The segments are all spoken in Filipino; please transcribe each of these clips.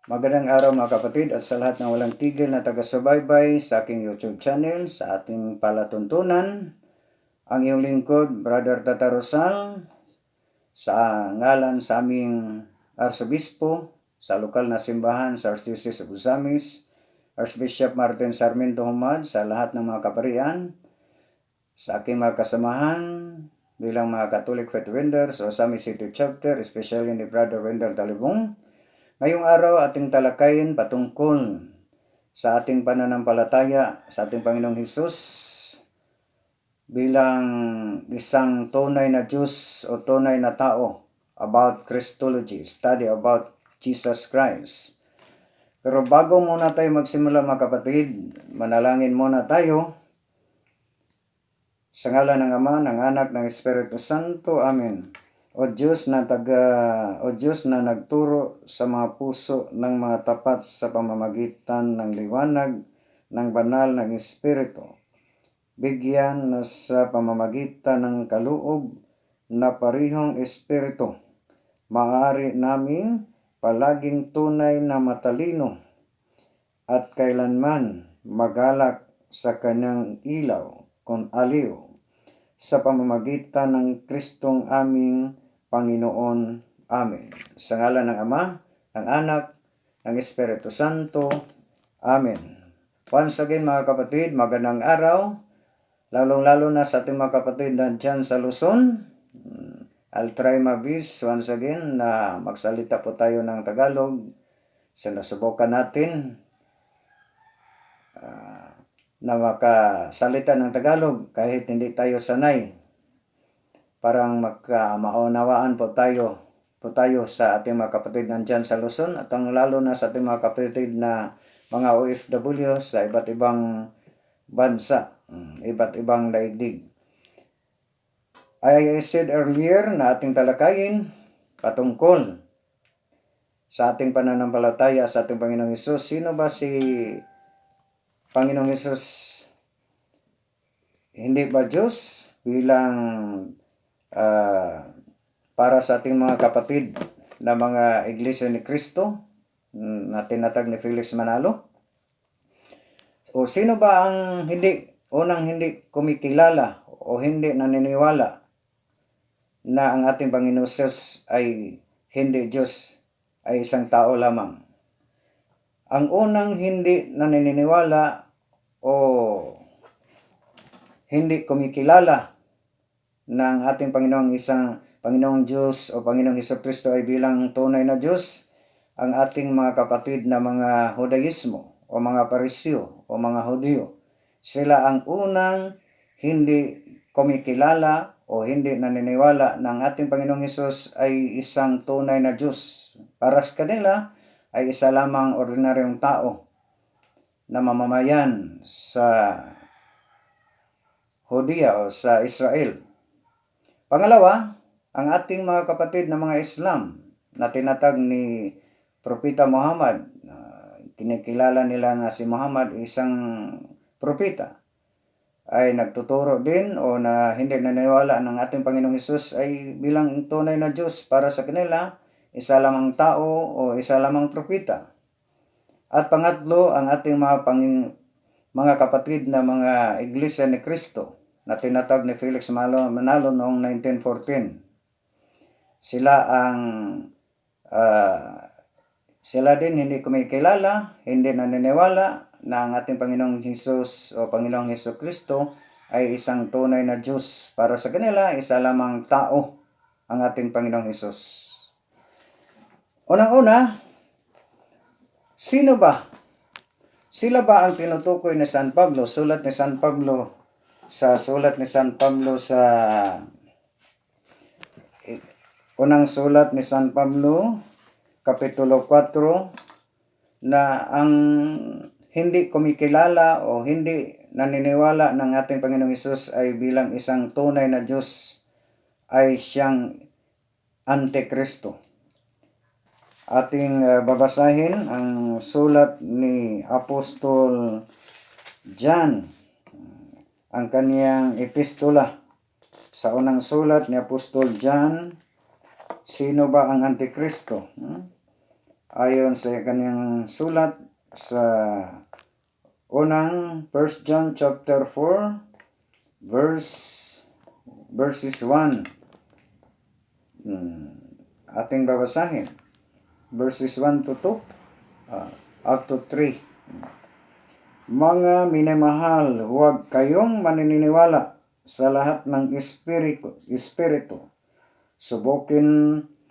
Magandang araw mga kapatid at sa lahat ng walang tigil na taga-subaybay sa aking YouTube channel, sa ating palatuntunan. Ang iyong lingkod, Brother Tata Rosal, sa ngalan sa aming Arsobispo, sa lokal na simbahan sa Archdiocese of Ozamis, Archbishop Martin Sarmiento Humad, sa lahat ng mga kaparian, sa aking mga kasamahan bilang mga Catholic Faith Wenders o Ozamis City Chapter, especially ni Brother Wendell Talibong. Ngayong araw ating talakayin patungkol sa ating pananampalataya sa ating Panginoong Hesus bilang isang tunay na Diyos o tunay na tao, about Christology, study about Jesus Christ. Pero bago muna tayo magsimula mga kapatid, manalangin muna tayo. Sa ngalan ng Ama, ng Anak, ng Espiritu Santo. Amen. O Diyos na nagturo sa mga puso ng mga tapat sa pamamagitan ng liwanag ng banal ng Espiritu, bigyan na sa pamamagitan ng kaloob na parihong Espiritu, maaari naming palaging tunay na matalino at kailanman magalak sa kanyang ilaw kung aliw, sa pamamagitan ng Kristong aming Panginoon. Amen. Sa ngalan ng Ama, ng Anak, ng Espiritu Santo. Amen. Once again mga kapatid, magandang araw. Lalong-lalo na sa ating mga kapatid na dyan sa Luzon. I'll try my best once again na magsalita po tayo ng Tagalog. Sinusubukan natin na makasalita ng Tagalog kahit hindi tayo sanay. Parang maunawaan po tayo sa ating mga kapatid nandyan sa Luzon at ang lalo na sa ating mga kapatid na mga OFW sa iba't ibang bansa, iba't ibang daigdig. I said earlier na ating talakayin patungkol sa ating pananampalataya sa ating Panginoong Hesus. Sino ba si Panginoong Hesus? Hindi ba Diyos bilang para sa ating mga kapatid na mga Iglesia ni Cristo na tinatag ni Felix Manalo? O sino ba ang hindi kumikilala o hindi naniniwala na ang ating Panginoon Jesus ay hindi Diyos, ay isang tao lamang? Ang unang hindi naniniwala o hindi kumikilala na ang ating Panginoong Diyos o Panginoong Hesukristo ay bilang tunay na Diyos, ang ating mga kapatid na mga Judaismo o mga Pariseo o mga Hudyo. Sila ang unang hindi kumikilala o hindi naniniwala na ang ating Panginoong Hesus ay isang tunay na Diyos. Para sa kanila ay isa lamang ordinaryong tao na mamamayan sa Hudiya o sa Israel. Pangalawa, ang ating mga kapatid na mga Islam na tinatag ni Propeta Muhammad, kinikilala nila na si Muhammad isang propeta, ay nagtuturo din o na hindi naniniwala ng ating Panginoong Hesus ay bilang tunay na Diyos. Para sa kanila, isa lamang tao o isa lamang propeta. At pangatlo, ang ating mga kapatid na mga Iglesia ni Cristo na tinatag ni Felix Manalo noong 1914. Sila din hindi kumikilala, hindi naniniwala na ang ating Panginoong Hesus o Panginoong Hesukristo ay isang tunay na Diyos. Para sa kanila, isa lamang tao ang ating Panginoong Hesus. Unang-una, sino ba? Sila ba ang tinutukoy ni San Pablo? Sulat ni San Pablo sa unang sulat ni San Pablo, Kapitulo 4, na ang hindi kumikilala o hindi naniniwala ng ating Panginoong Hesus ay bilang isang tunay na Diyos ay siyang Antikristo. Ating babasahin ang sulat ni Apostol John, ang kaniyang epistola. Sa unang sulat ni Apostol John, sino ba ang Antikristo? ayon sa kanyang sulat sa unang 1 John chapter 4 verses 1. Ating babasahin. Verses 1 to 2 up to 3. Mga minamahal, huwag kayong maniniwala sa lahat ng espiritu.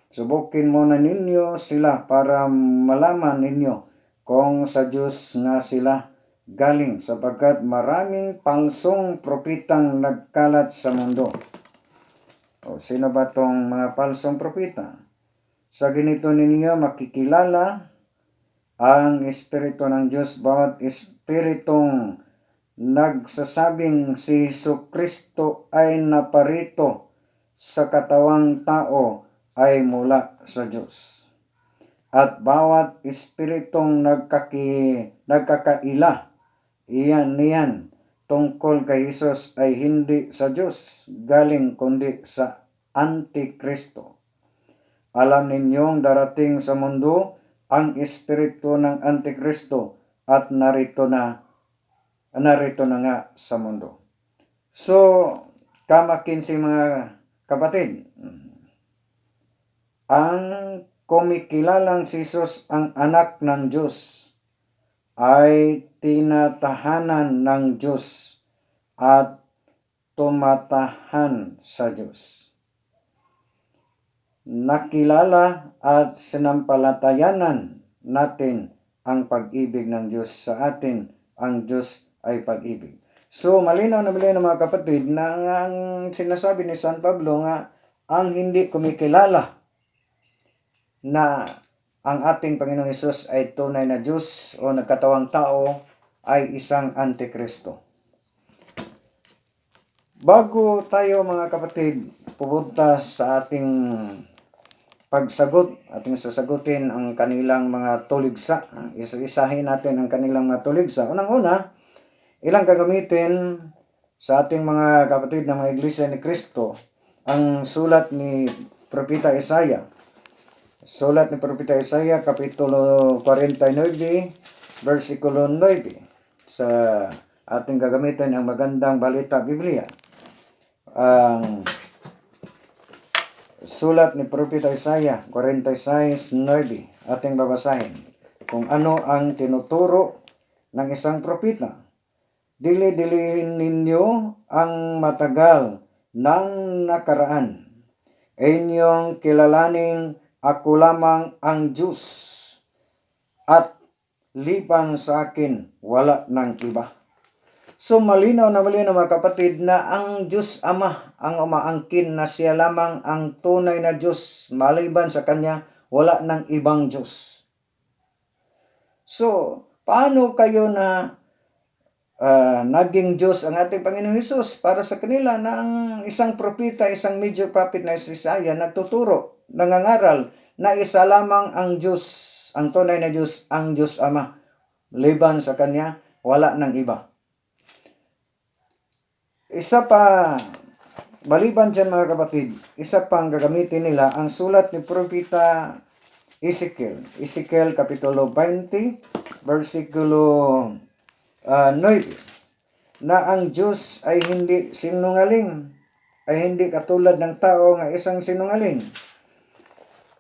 Subukin muna ninyo sila para malaman ninyo kung sa Diyos nga sila galing, sapagkat maraming palsong propitang nagkalat sa mundo. Sino ba tong mga palsong propita? Sa ganito ninyo makikilala ang Espiritu ng Diyos. Bawat espiritong nagsasabing si Jesucristo ay naparito sa katawang tao ay mula sa Diyos. At bawat espiritong nagkakaila iyan tungkol kay Jesus ay hindi sa Diyos galing kundi sa Antikristo. Alam ninyong darating sa mundo ang espiritu ng Antikristo at narito na nga sa mundo. So, kamakinsi mga kapatid, ang kumikilalang si Jesus ang anak ng Diyos ay tinatahanan ng Diyos at tumatahan sa Diyos. Nakilala at sinampalatayanan natin ang pag-ibig ng Diyos sa atin. Ang Diyos ay pag-ibig. So, malinaw na mga kapatid na ang sinasabi ni San Pablo nga ang hindi kumikilala na ang ating Panginoong Hesus ay tunay na Diyos o nagkatawang tao ay isang Antikristo. Bago tayo mga kapatid pupunta sa ating ating sasagutin ang kanilang mga tuligsa. Isa-isahin natin ang kanilang mga tuligsa. Unang-una, ilang gagamitin sa ating mga kapatid na mga Iglesia ni Cristo ang sulat ni Propeta Isaiah. Sulat ni Propeta Isaiah, Kapitulo 49, versikulo 9. Sa ating gagamitin ang magandang balita Biblia. Ang sulat ni Propeta Isaiah 46:9 ating babasahin kung ano ang tinuturo ng isang propeta. Dili-dilihin ninyo ang matagal ng nakaraan. Inyong kilalaning ako lamang ang Diyos at liban sa akin wala ng iba. So malinaw na mga kapatid na ang Diyos Ama ang umaangkin na siya lamang ang tunay na Diyos. Maliban sa Kanya, wala ng ibang Diyos. So, paano kayo na naging Diyos ang ating Panginoong Hesus? Para sa kanila na ang isang propeta, isang major prophet na si Isaiah, nagtuturo, nangangaral na isa lamang ang Diyos, ang tunay na Diyos, ang Diyos Ama. Liban sa Kanya, wala ng iba. Isa pa, maliban dyan mga kapatid, isa pang gagamitin nila ang sulat ni Propeta Ezekiel. Ezekiel Kapitulo 20, versikulo 9. Na ang Diyos ay hindi sinungaling, ay hindi katulad ng tao nga isang sinungaling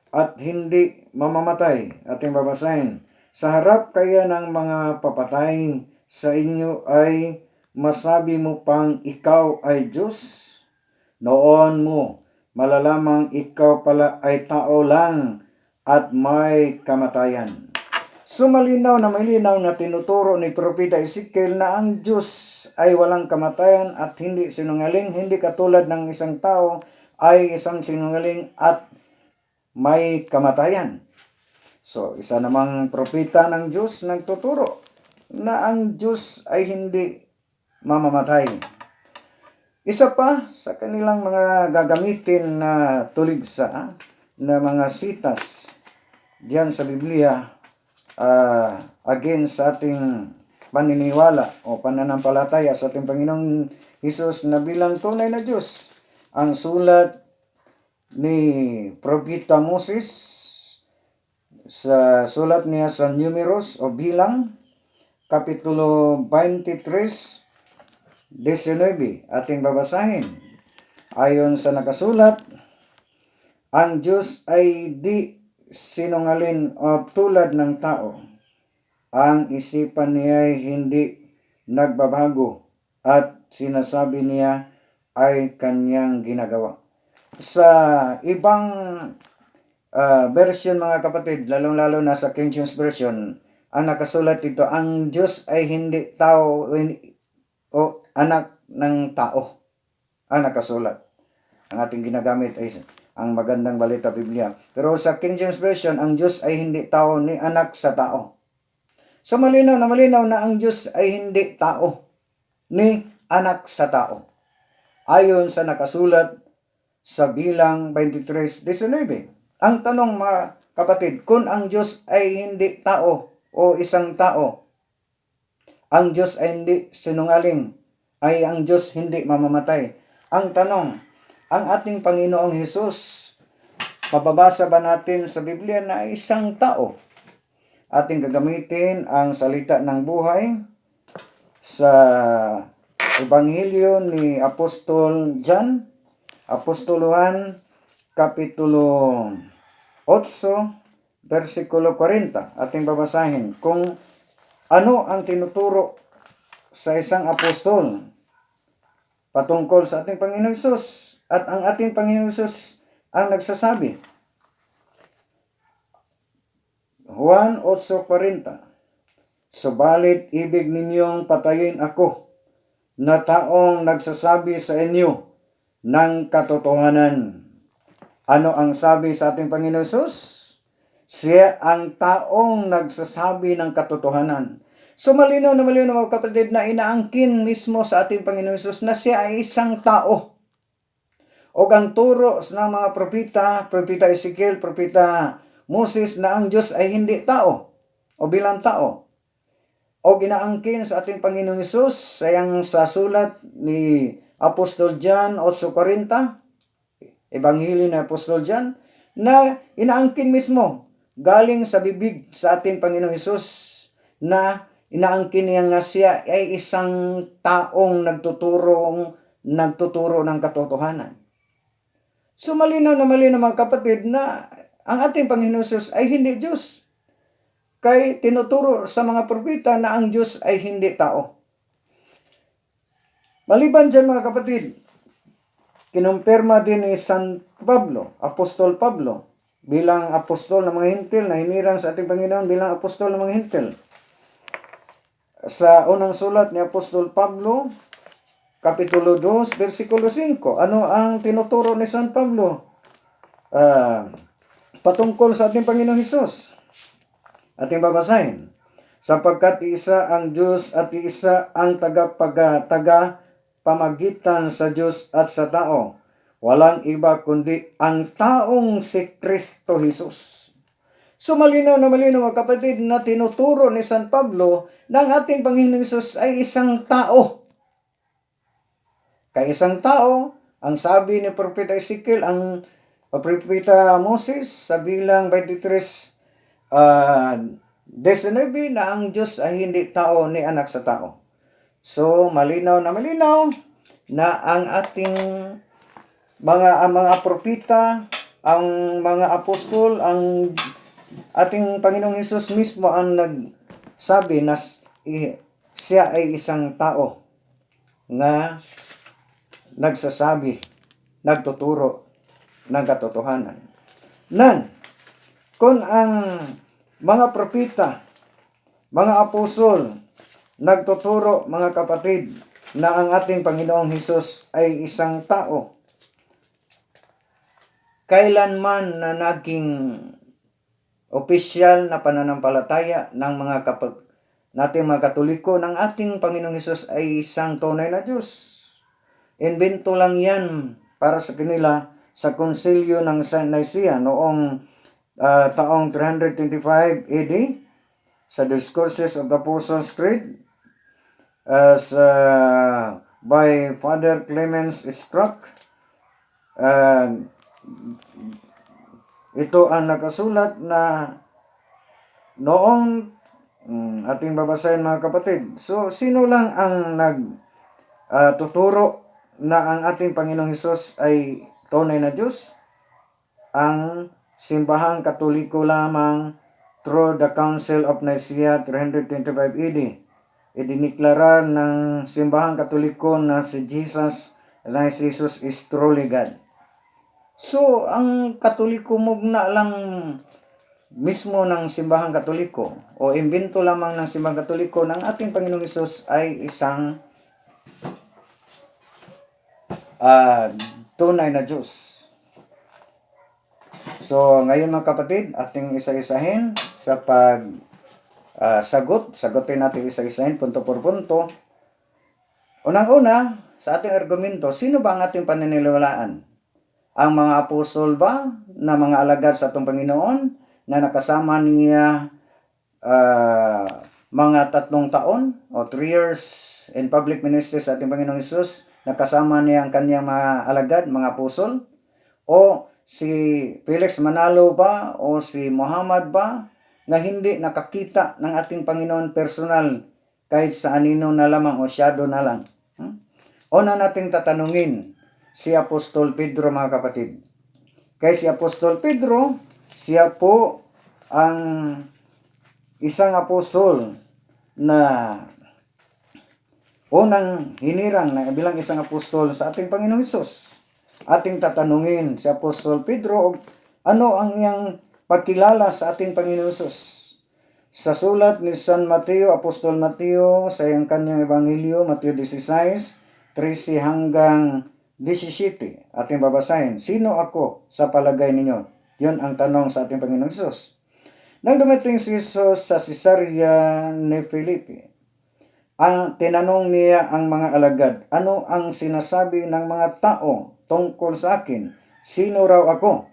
at hindi mamamatay. Ating babasahin. Sa harap kaya ng mga papatay sa inyo ay masabi mo pang ikaw ay Diyos? Noon mo malalamang ikaw pala ay tao lang at may kamatayan. So malinaw na tinuturo ni Propeta Ezekiel na ang Diyos ay walang kamatayan at hindi sinungaling, hindi katulad ng isang tao ay isang sinungaling at may kamatayan. So isa namang propeta ng Diyos nagtuturo na ang Diyos ay hindi mamamatay. Isa pa sa kanilang mga gagamitin na tuligsa na mga sitas diyan sa Biblia again sa ating paniniwala o pananampalataya sa ating Panginoong Hesus na bilang tunay na Diyos. Ang sulat ni Propeta Moses sa sulat niya sa Numeros o Bilang, Kapitulo 23, 19, ating babasahin. Ayon sa nakasulat, ang Diyos ay di sinungaling o tulad ng tao. Ang isipan niya ay hindi nagbabago at sinasabi niya ay kanyang ginagawa. Sa ibang version mga kapatid, lalong-lalo na sa King James Version, ang nakasulat dito, ang Diyos ay hindi tao o anak ng tao. Ang nakasulat. Ang ating ginagamit ay ang Magandang Balita Biblia. Pero sa King James Version, ang Diyos ay hindi tao ni anak sa tao. So malinaw na ang Diyos ay hindi tao ni anak sa tao. Ayon sa nakasulat sa Bilang 23:19. Ang tanong mga kapatid, kung ang Diyos ay hindi tao o isang tao, ang Diyos ay hindi sinungaling, ay ang Diyos hindi mamamatay. Ang tanong, ang ating Panginoong Hesus, mababasa ba natin sa Biblia na isang tao? Ating gagamitin ang salita ng buhay sa Ebanghelyo ni Apostol John, Apostoluhan, Kapitulo 8, versikulo 40. Ating babasahin kung ano ang tinuturo sa isang apostol patungkol sa ating Panginoon Hesus. At ang ating Panginoon Hesus ang nagsasabi. Juan 8:40. Subalit ibig ninyong patayin ako, na taong nagsasabi sa inyo ng katotohanan. Ano ang sabi sa ating Panginoon Hesus? Siya ang taong nagsasabi ng katotohanan. So malinaw na mga kapatid na inaangkin mismo sa ating Panginoon Hesus na siya ay isang tao. O ang turo ng mga propeta Ezekiel, propeta Moses na ang Diyos ay hindi tao o bilang tao. O ginaangkin sa ating Panginoong Hesus sayang sa sulat ni Apostol John 8:40, Ebanghelyo ni Apostol John, na inaangkin mismo galing sa bibig sa ating Panginoong Hesus na inaangkin niya nga siya ay isang taong nagtuturo ng katotohanan. So malinaw mga kapatid na ang ating Panginoon Hesus ay hindi Diyos. Kay tinuturo sa mga propeta na ang Diyos ay hindi tao. Maliban dyan mga kapatid, kinumpirma din ni San Pablo, Apostol Pablo, bilang apostol ng mga Hintil na hinirang sa ating Panginoon bilang apostol ng mga Hintil. Sa unang sulat ni Apostol Pablo, Kapitulo 2, versikulo 5. Ano ang tinuturo ni San Pablo patungkol sa ating Panginoong Hesus? Ating babasahin. Sapagkat isa ang Diyos at isa ang tagapamagitan sa Diyos at sa tao. Walang iba kundi ang taong si Kristo Hesus. So malinaw mga kapatid na tinuturo ni San Pablo na ang ating Panginoong Hesus ay isang tao. Kay isang tao, ang sabi ni Propeta Ezekiel, ang Propeta Moses sa Bilang 23:19 na ang Diyos ay hindi tao ni anak sa tao. So malinaw na ang ating mga propeta, ang mga apostol, ang ating Panginoong Hesus mismo ang nagsabi na siya ay isang tao nga nagsasabi, nagtuturo ng katotohanan. Kung ang mga propeta, mga apostol, nagtuturo mga kapatid na ang ating Panginoong Hesus ay isang tao, kailanman na naging opisyal na pananampalataya ng nating mga Katoliko ng ating Panginoong Hesus ay isang tunay na Diyos. Invento lang yan para sa kanila sa konsilyo ng Nicea noong taong 325 AD sa Discourses of the Apostles' Creed as by Father Clemens Struck. Ito ang nakasulat na noong ating babasahin mga kapatid. So, sino lang ang tuturo na ang ating Panginoong Hesus ay tunay na Diyos? Ang simbahang Katoliko lamang through the Council of Nicaea 325 AD. Idiniklara ng simbahang Katoliko na si Jesus is truly God. So, ang Katoliko mugna lang mismo ng simbahang Katoliko o imbento lamang ng simbahang Katoliko ng ating Panginoong Hesus ay isang tunay na Diyos. So, ngayon mga kapatid, ating isa-isahin sa sagutin natin isa-isahin punto por punto. Unang-una, sa ating argumento, sino ba ang ating paniniwalaan? Ang mga apostol ba na mga alagad sa atong Panginoon na nakasama niya mga 3 taon o 3 years in public ministry sa ating Panginoong Hesus, nakasama niya ang kanyang mga alagad, mga apostol? O si Felix Manalo ba o si Muhammad ba nga hindi nakakita ng ating Panginoon personal kahit sa anino na lamang o shadow na lang? Una nating tatanungin si Apostol Pedro mga kapatid. Kay si Apostol Pedro, siya po ang isang apostol na unang hinirang na bilang isang apostol sa ating Panginoong Hesus. Ating tatanungin si Apostol Pedro, ano ang iyang pagkilala sa ating Panginoong Hesus? Sa sulat ni San Mateo, Apostol Mateo, sa iyang kanyang Ebanghelyo, Mateo 16, 13 hanggang 17, ating babasahin. Sino ako sa palagay ninyo? Yun ang tanong sa ating Panginoong Hesus. Nang dumating si Jesus sa Cesarea ni Filipi, tinanong niya ang mga alagad, ano ang sinasabi ng mga tao tungkol sa akin? Sino raw ako?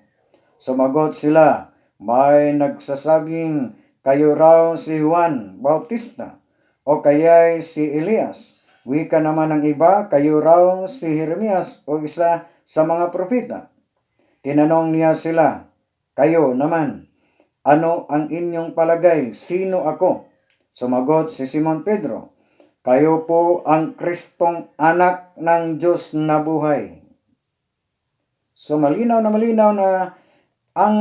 Sumagot sila, may nagsasabing kayo raw si Juan Bautista o kaya'y si Elias. Wika naman ng iba, kayo raw si Jeremias o isa sa mga propeta. Tinanong niya sila, kayo naman, ano ang inyong palagay? Sino ako? Sumagot si Simon Pedro, kayo po ang Kristong anak ng Diyos na buhay. So malinaw na ang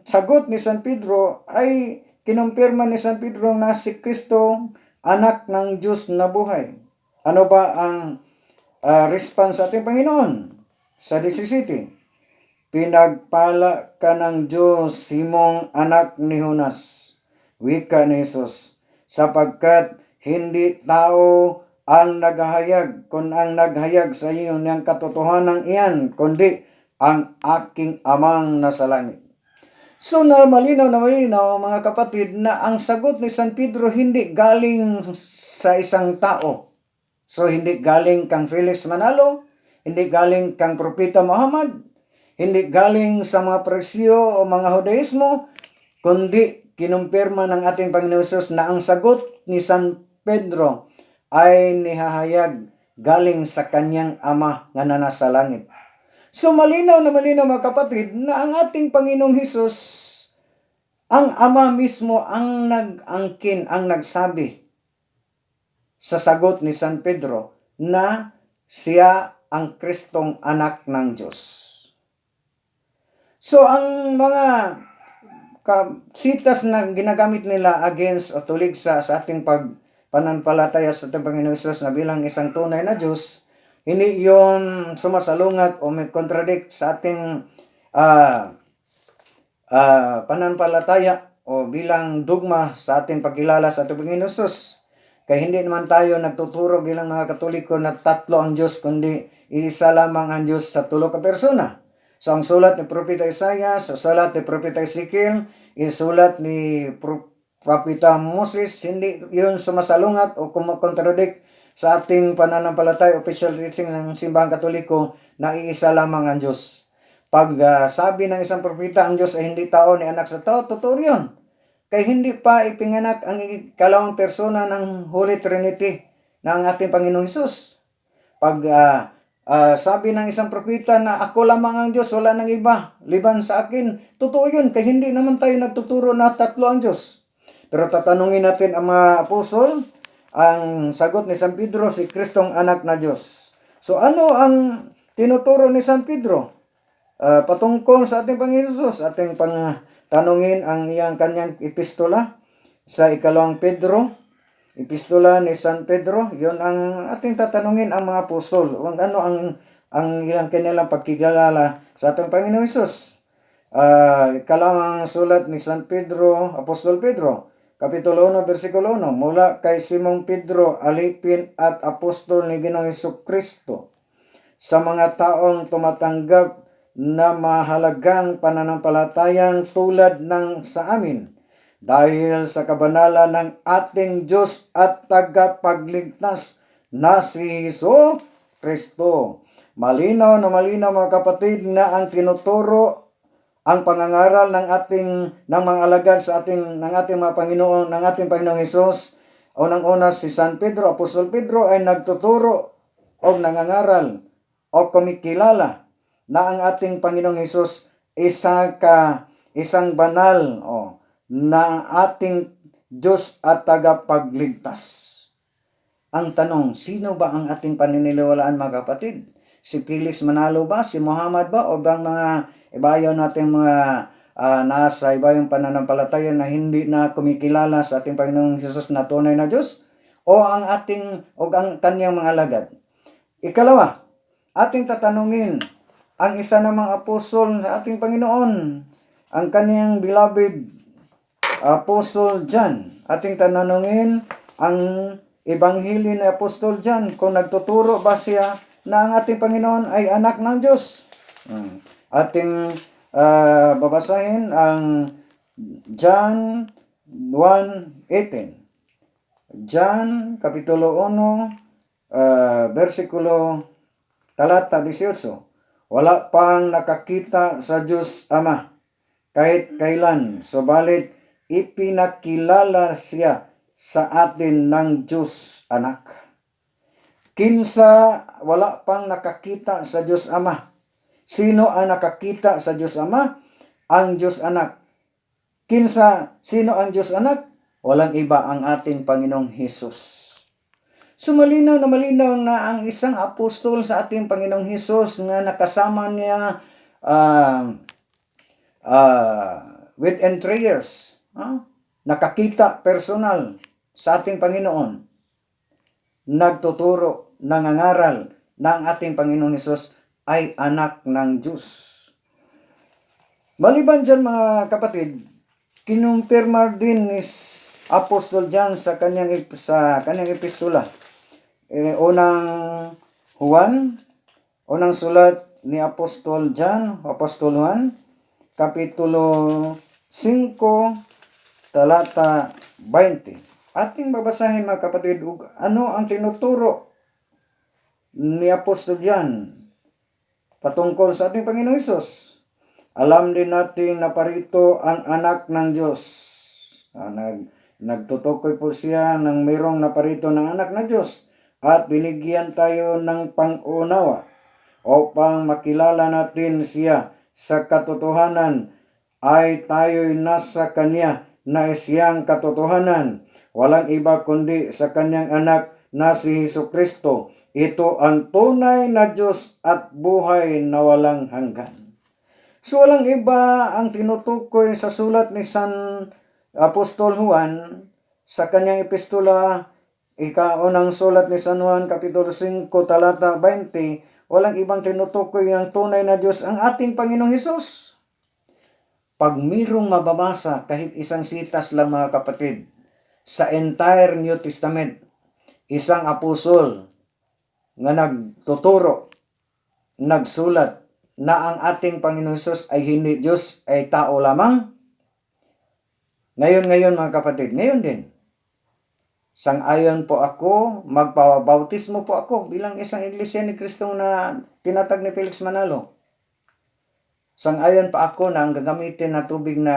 sagot ni San Pedro ay kinumpirma ni San Pedro na si Kristo anak ng Diyos na buhay. Ano ba ang response sa ating Panginoon? Sa 17, pinagpala ka ng Diyos, Simong anak ni Jonas, wika ni Jesus, sapagkat hindi tao ang naghahayag, kung ang naghayag sa iyo niyang katotohanan iyan, kundi ang aking amang nasa langit. So malinaw mga kapatid na ang sagot ni San Pedro hindi galing sa isang tao. So hindi galing kang Felix Manalo, hindi galing kang Propeta Muhammad, hindi galing sa mga Presyo o mga Judaismo, kundi kinumpirma ng ating Panginoon Hesus na ang sagot ni San Pedro ay nihahayag galing sa kanyang Ama nga nasa langit. So malinaw mga kapatid na ang ating Panginoong Hesus, ang Ama mismo ang nag-angkin, ang nagsabi sa sagot ni San Pedro na siya ang Kristong anak ng Diyos. So ang mga sitas na ginagamit nila against o tulig sa ating pananampalataya sa ating Panginoon Hesus na bilang isang tunay na Diyos, hindi yon sumasalungat o may contradict sa ating pananampalataya o bilang dogma sa ating pagkilala sa ating Panginoon Hesus. Kaya hindi naman tayo nagtuturo bilang mga Katoliko na 3 ang Diyos, kundi isa lamang ang Diyos sa 3 ka persona. So ang sulat ni Propeta Isaiah, sa sulat ni Propeta Ezekiel, sulat ni Propeta Moses, hindi yun sumasalungat o kumakontradict sa ating pananampalataya, official teaching ng Simbahang Katoliko na iisa lamang ang Diyos. Pag sabi ng isang propeta ang Diyos ay hindi tao ni anak sa tao, totoo yun. Kaya hindi pa ipinganak ang ikalawang persona ng Holy Trinity ng ating Panginoong Hesus. Pag sabi ng isang propeta na ako lamang ang Diyos, wala nang iba, liban sa akin, totoo yun, kaya hindi naman tayo nagtuturo na 3 ang Diyos. Pero tatanungin natin ang mga apostol, ang sagot ni San Pedro, si Kristong anak na Diyos. So ano ang tinuturo ni San Pedro? Patungkol sa ating Panginoon Jesus, ating tanungin ang kanyang epistola sa ikalawang Pedro, epistola ni San Pedro. Yon ang ating tatanungin ang mga apostol. Ano ang ilang kanilang pagkikilala sa ating Panginoon Jesus. Ikalawang sulat ni San Pedro, Apostol Pedro, Kapitulo 1, versikulo 1, mula kay Simong Pedro, alipin at apostol ni Ginoong Hesukristo, sa mga taong tumatanggap na mahalagang pananampalatayang tulad ng sa amin, dahil sa kabanalan ng ating Diyos at tagapagligtas na si Hesus Kristo. Malinaw na malinaw mga kapatid na ang tinuturo ang pangangaral ng mga alagad sa ating mga Panginoon, ng ating Panginoong Hesus. Unang-una si San Pedro, Apostol Pedro ay nagtuturo o nangangaral o kumikilala na ang ating Panginoong Hesus isang banal na ating Diyos at tagapagligtas. Ang tanong, sino ba ang ating paniniwalaan mga kapatid? Si Felix Manalo ba? Si Muhammad ba? O bang mga ibayaw natin mga nasa ibayong pananampalataya na hindi na kumikilala sa ating Panginoong Jesus na tunay na Diyos? O ang kanyang mga alagad? Ikalawa, ating tatanungin ang isa namang apostol sa ating Panginoon, ang kanyang beloved Apostol John. Ating tanungin ang Ebanghelyo ni Apostol John, kung nagtuturo ba siya na ang ating Panginoon ay anak ng Diyos. Ating babasahin ang John 1:18. John Kapitulo 1, versikulo talata 18. Wala pang nakakita sa Diyos Ama kahit kailan, subalit ipinakilala siya sa atin ng Diyos Anak. Kinsa wala pang nakakita sa Diyos Ama. Sino ang nakakita sa Diyos Ama? Ang Diyos Anak. Sino ang Diyos Anak? Walang iba, ang ating Panginoong Hesus. So malinaw na ang isang apostol sa ating Panginoong Hesus na nakasama niya within 3 years, nakakita personal sa ating Panginoon, nagtuturo, nangangaral na ang ating Panginoong Hesus ay anak ng Diyos. Maliban dyan mga kapatid, kinumpirma din ni Apostol John sa kanyang epistola. Unang sulat ni Apostol John, Apostol Juan, Kapitulo 5, talata 20. Ating babasahin mga kapatid, ano ang tinuturo ni Apostol John patungkol sa ating Panginoon Hesus. Alam din natin na parito ang anak ng Diyos. Nagtutukoy po siya ng mayroong naparito ng anak na Diyos at binigyan tayo ng pang-unawa upang makilala natin siya sa katotohanan ay tayo'y nasa Kanya na siyang katotohanan. Walang iba kundi sa Kanyang anak na si Hesukristo. Ito ang tunay na Diyos at buhay na walang hanggan. So walang iba ang tinutukoy sa sulat ni San Apostol Juan sa kanyang epistola, unang sulat ni San Juan, Kapitulo 5, talata 20, walang ibang tinutukoy ng tunay na Diyos ang ating Panginoong Hesus. Pag mirong mababasa kahit isang sitas lang mga kapatid, sa entire New Testament, isang apostol nga nagtuturo, nagsulat na ang ating Panginoon Hesus ay hindi Diyos, ay tao lamang. Ngayon mga kapatid, ngayon din, sang-ayon po ako, magpabautismo po ako bilang isang iglesia ni Kristo na tinatag ni Felix Manalo. Sang-ayon pa ako na ang gagamitin na tubig na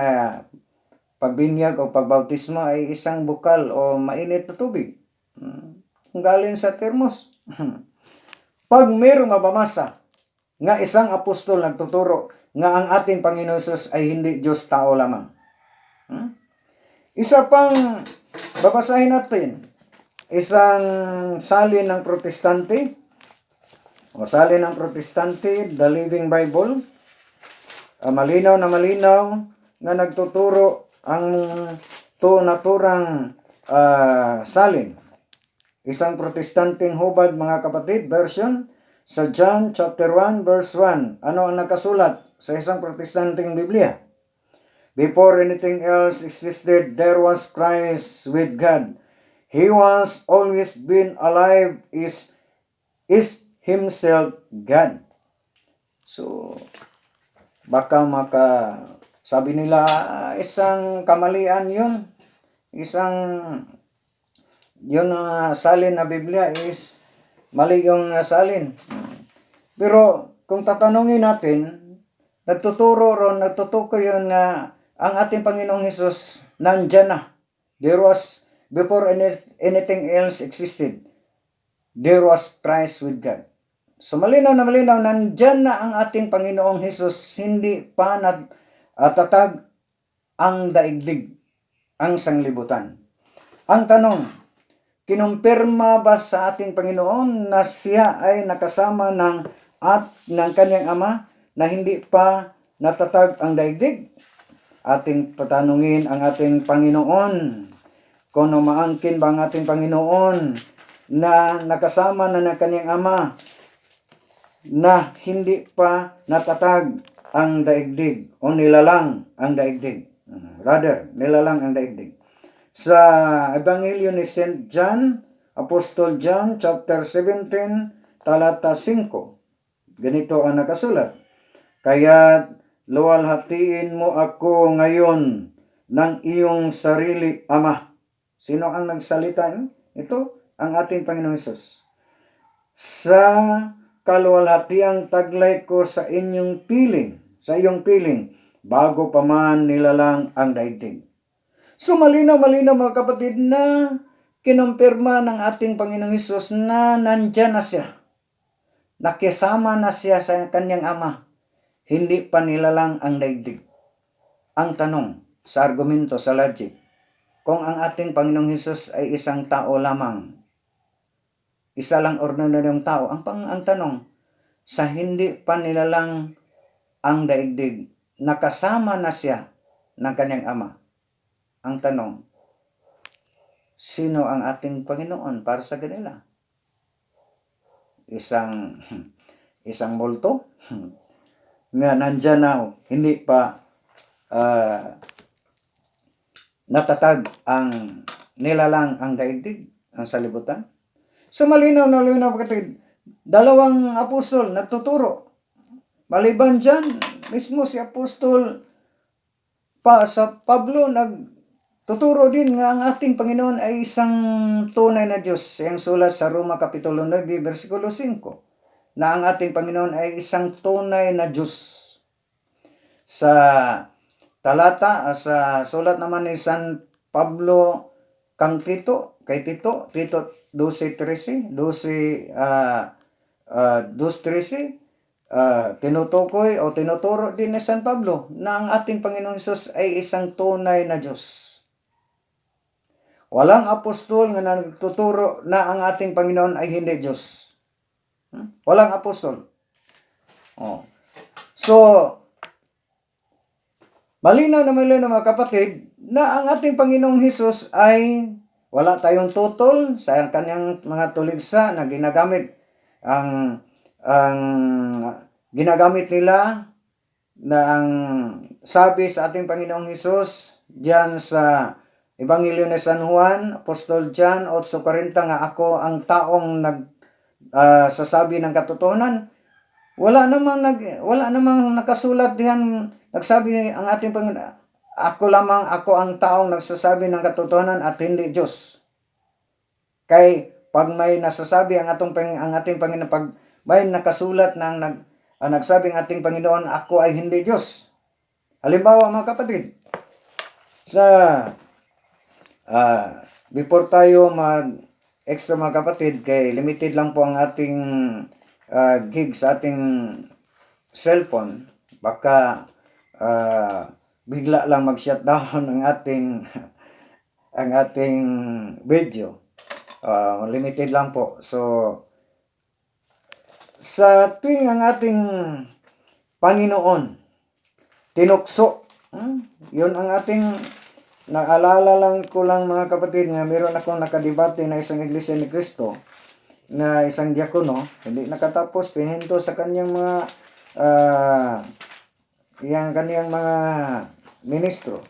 pagbinyag o pagbautismo ay isang bukal o mainit na tubig. Kung galing sa termos. Pag mayroong mabamasa nga isang apostol nagtuturo nga ang ating Panginoon Jesus ay hindi Diyos, tao lamang. Isa pang babasahin natin, isang salin ng Protestante, o salin ng Protestante, The Living Bible, malinaw na malinaw nga nagtuturo ang naturang salin. Isang Protestanteng hubad, mga kapatid, version sa John chapter 1 verse 1. Ano ang nakasulat sa isang Protestanteng Biblia? Before anything else existed, there was Christ with God. He was always been alive, is himself God. So, baka sabi nila, isang kamalian yun. Yun salin na Biblia is mali yung salin. Pero kung tatanungin natin, nagtutukoy yun na ang ating Panginoong Hesus nandyan na. There was, before anything else existed, there was Christ with God. So malinaw na malinaw, nandyan na ang ating Panginoong Hesus, hindi pa natatag ang daigdig, ang sanglibutan. Ang tanong, kinumpirma ba sa ating Panginoon na siya ay nakasama ng kanyang Ama na hindi pa natatag ang daigdig? Ating patanungin ang ating Panginoon kung maangkin ba ang ating Panginoon na nakasama na ng kanyang Ama na hindi pa natatag ang daigdig o nilalang ang daigdig. Rather, nilalang ang daigdig. Sa Ebanghelyo ni St. John, Apostol John, chapter 17, talata 5. Ganito ang nakasulat. Kaya't luwalhatiin mo ako ngayon ng iyong sarili, Ama. Sino ang nagsalita? Ito, ang ating Panginoong Hesus. Sa kaluwalhatiang taglay ko sa iyong piling, bago pa man nilalang ang daigdig. So malinaw mga kapatid na kinumpirma ng ating Panginoong Hesus na nandyan na siya. Nakisama na siya sa kanyang Ama. Hindi pa nilalang ang daigdig. Ang tanong sa argumento, sa logic, kung ang ating Panginoong Hesus ay isang tao lamang, isa lang ordinaryong tao, ang tanong, sa hindi pa nilalang ang daigdig, nakasama na siya ng kanyang Ama. Ang tanong, sino ang ating Panginoon para sa kanila? Isang multo nga nandyan na hindi pa natatag ang nilalang ang daigdig, ang salibutan. So malinaw na kapatid, dalawang apostol nagtuturo. Maliban dyan, mismo si Apostol sa Pablo nagtuturo din nga ang ating Panginoon ay isang tunay na Diyos. Ang sulat sa Roma Kapitulo 9, versikulo 5, na ang ating Panginoon ay isang tunay na Diyos. Sa talata, sa sulat naman ni San Pablo kay Tito 12:13, tinutukoy o tinuturo din ni San Pablo na ang ating Panginoon Hesus ay isang tunay na Diyos. Walang apostol nga nagtuturo na ang ating Panginoon ay hindi Diyos. Walang apostol. So, malinaw na mga kapatid na ang ating Panginoong Hesus ay wala tayong tutol sa kanyang mga tuligsa na ginagamit. Ang ginagamit nila na ang sabi sa ating Panginoong Hesus diyan sa Ebanghelyo ni San Juan, Apostol John 8:40 nga ako ang taong sasabi ng katotohanan. Wala namang nakasulat diyan nagsabi ang ating Panginoon, ako ang taong nagsasabi ng katotohanan at hindi Diyos. Kay pag may nasasabi ang ating Panginoon, pag may nakasulat ng nagsabing ating Panginoon, ako ay hindi Diyos. Halimbawa mga kapatid, before tayo extra mga kapatid, kay limited lang po ang ating gig sa ating cellphone, baka bigla lang mag-shutdown ang ating ang ating video. Limited lang po. So, sa tuwing ang ating Panginoon tinukso, yun ang ating naalala lang ko lang mga kapatid nga meron akong nakadebate na isang iglesia ni Cristo na isang diakono, hindi nakatapos, pinhinto sa kanyang mga kanyang mga ministro.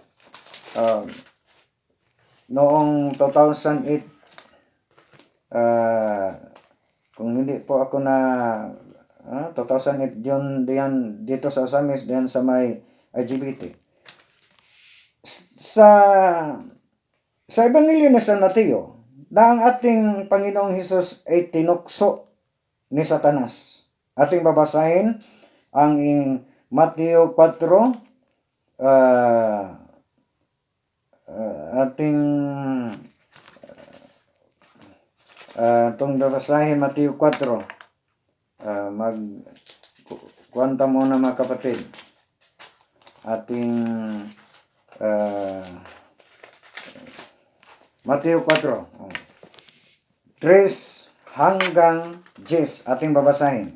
Noong 2008, kung hindi po ako na 2008 yun diyan dito sa Samis diyan sa may LGBT. Sa Ebanghelyo ni San Mateo, na ang ating Panginoong Hesus ay tinukso ni Satanas. Ating babasahin ang Mateo 4, itong babasahin Mateo 4. Kuwanta muna mga kapatid. Ating Mateo 4. 3 hanggang 10 ating babasahin.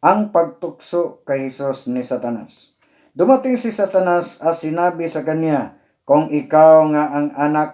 Ang pagtukso kay Hesus ni Satanas. Dumating si Satanas at sinabi sa kanya, kung ikaw nga ang anak